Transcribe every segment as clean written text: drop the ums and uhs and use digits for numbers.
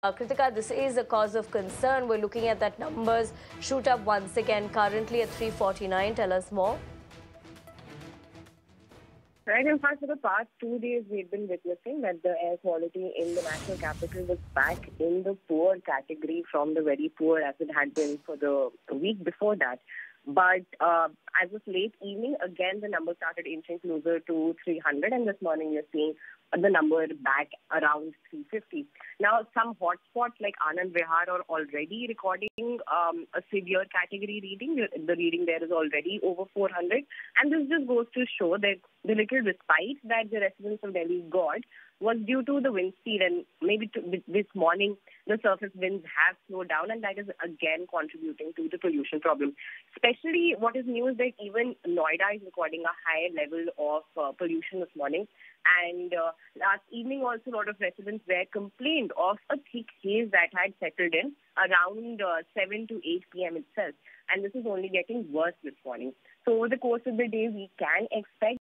Kritika, this is a cause of concern. We're looking at that numbers shoot up once again, currently at 349. Tell us more. Right, in fact, for the past 2 days, we've been witnessing that the air quality in the national capital was back in the poor category from the very poor as it had been for the week before that. But as of late evening, again, the number started inching closer to 300, and this morning you're seeing the number back around 350. Now, some hotspots like Anand Vihar are already recording a severe category reading. The reading there is already over 400. And this just goes to show that the little respite that the residents of Delhi got was due to the wind speed, and maybe this morning the surface winds have slowed down, and that is again contributing to the pollution problem. Especially what is new is that even Noida is recording a higher level of pollution this morning. And last evening also a lot of residents there complained of a thick haze that had settled in around 7 to 8 p.m. itself. And this is only getting worse this morning. So over the course of the day, we can expect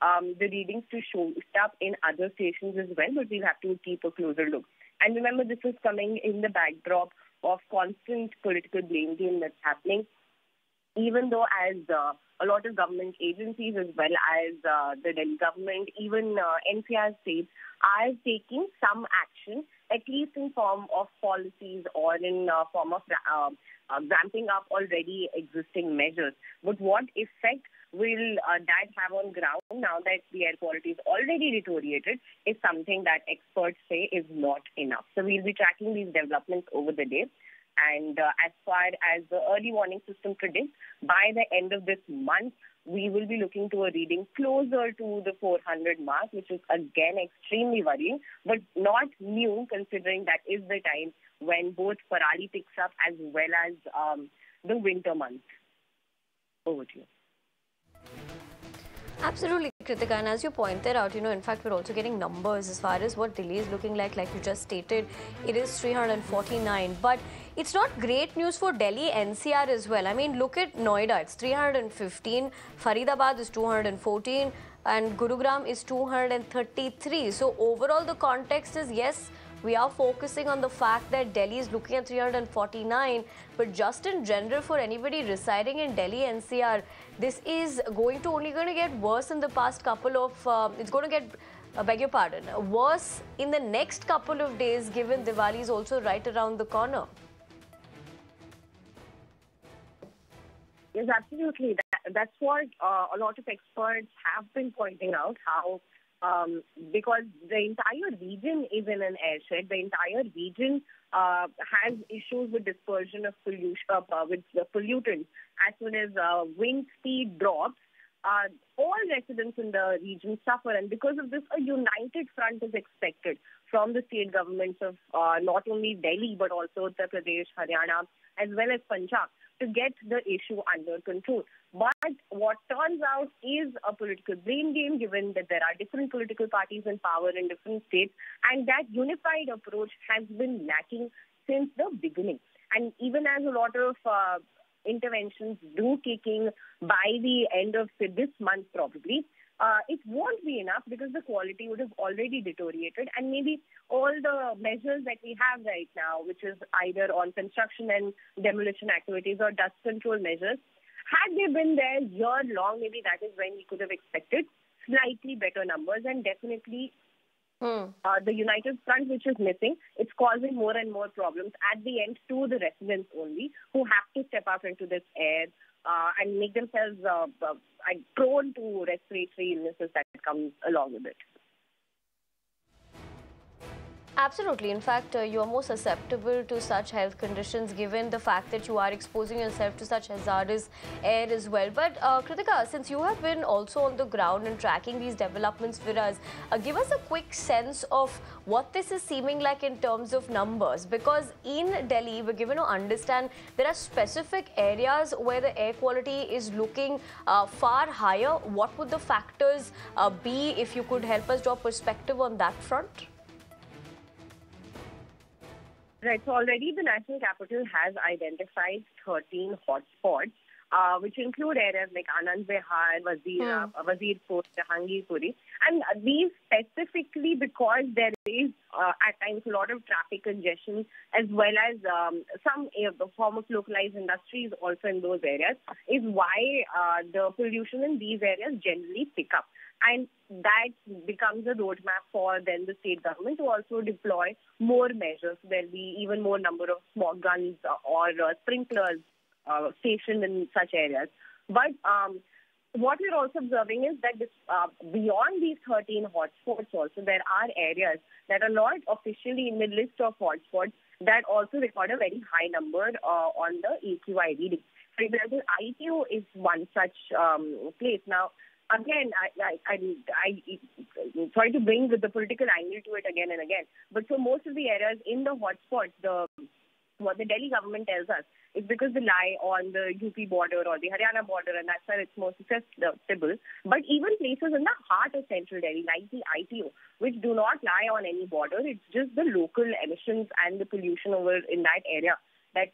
the readings to show up in other stations as well, but we'll have to keep a closer look. And remember, this is coming in the backdrop of constant political blame game that's happening, even though as a lot of government agencies as well as the Delhi government, even NCR states are taking some action, at least in form of policies or in form of ramping up already existing measures. But what effect will that have on ground now that the air quality is already deteriorated is something that experts say is not enough. So we'll be tracking these developments over the day. And as far as the early warning system predicts, by the end of this month, we will be looking to a reading closer to the 400 mark, which is again extremely worrying, but not new considering that is the time when both Parali picks up as well as the winter months. Over to you. Absolutely, Kritika, and as you pointed out, in fact, we're also getting numbers as far as what Delhi is looking like you just stated, it is 349, but it's not great news for Delhi NCR as well. I mean, look at Noida, it's 315, Faridabad is 214, and Gurugram is 233. So overall, the context is, yes, we are focusing on the fact that Delhi is looking at 349, but just in general for anybody residing in Delhi NCR, this is only going to get worse in the past couple of, it's going to get, beg your pardon, worse in the next couple of days given Diwali is also right around the corner. Yes, absolutely. That's what a lot of experts have been pointing out, how because the entire region is in an airshed, the entire region has issues with dispersion of pollution, with the pollutants. As soon as wind speed drops, all residents in the region suffer, and because of this, a united front is expected from the state governments of not only Delhi but also Uttar Pradesh, Haryana, as well as Punjab, to get the issue under control. But what turns out is a political blame game, given that there are different political parties in power in different states, and that unified approach has been lacking since the beginning. And even as a lot of interventions do kick in by the end of this month probably, it won't be enough because the quality would have already deteriorated, and maybe all the measures that we have right now, which is either on construction and demolition activities or dust control measures, had they been there year long, maybe that is when we could have expected slightly better numbers. And definitely the united front, which is missing, it's causing more and more problems at the end to the residents only, who have to step up into this air and make themselves prone to respiratory illnesses that come along with it. Absolutely. In fact, you are more susceptible to such health conditions given the fact that you are exposing yourself to such hazardous air as well. But Kritika, since you have been also on the ground and tracking these developments for us, give us a quick sense of what this is seeming like in terms of numbers. Because in Delhi, we're given to understand there are specific areas where the air quality is looking far higher. What would the factors be, if you could help us draw perspective on that front? Right, so already the national capital has identified 13 hotspots which include areas like Anand Vihar, Wazirpur, Jahangirpuri. And these specifically because there is at times a lot of traffic congestion as well as some form of localized industries also in those areas is why the pollution in these areas generally pick up. And that becomes a roadmap for then the state government to also deploy more measures. There'll be even more number of smog guns or sprinklers stationed in such areas. But what we're also observing is that this, beyond these 13 hotspots also, there are areas that are not officially in the list of hotspots that also record a very high number on the AQI reading. For example, ITO is one such place. Now, again, I sorry to bring the political angle to it again and again, but for most of the areas in the hotspots, what the Delhi government tells us is because they lie on the UP border or the Haryana border, and that's why it's more susceptible. But even places in the heart of central Delhi, like the ITO, which do not lie on any border, it's just the local emissions and the pollution over in that area that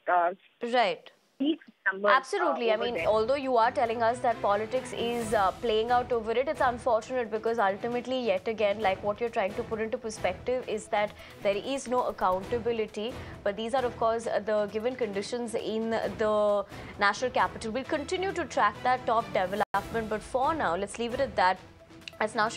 Right. numbers, Absolutely. I mean, although you are telling us that politics is playing out over it, it's unfortunate because ultimately, yet again, like what you're trying to put into perspective is that there is no accountability. But these are, of course, the given conditions in the national capital. We'll continue to track that top development. But for now, let's leave it at that. As now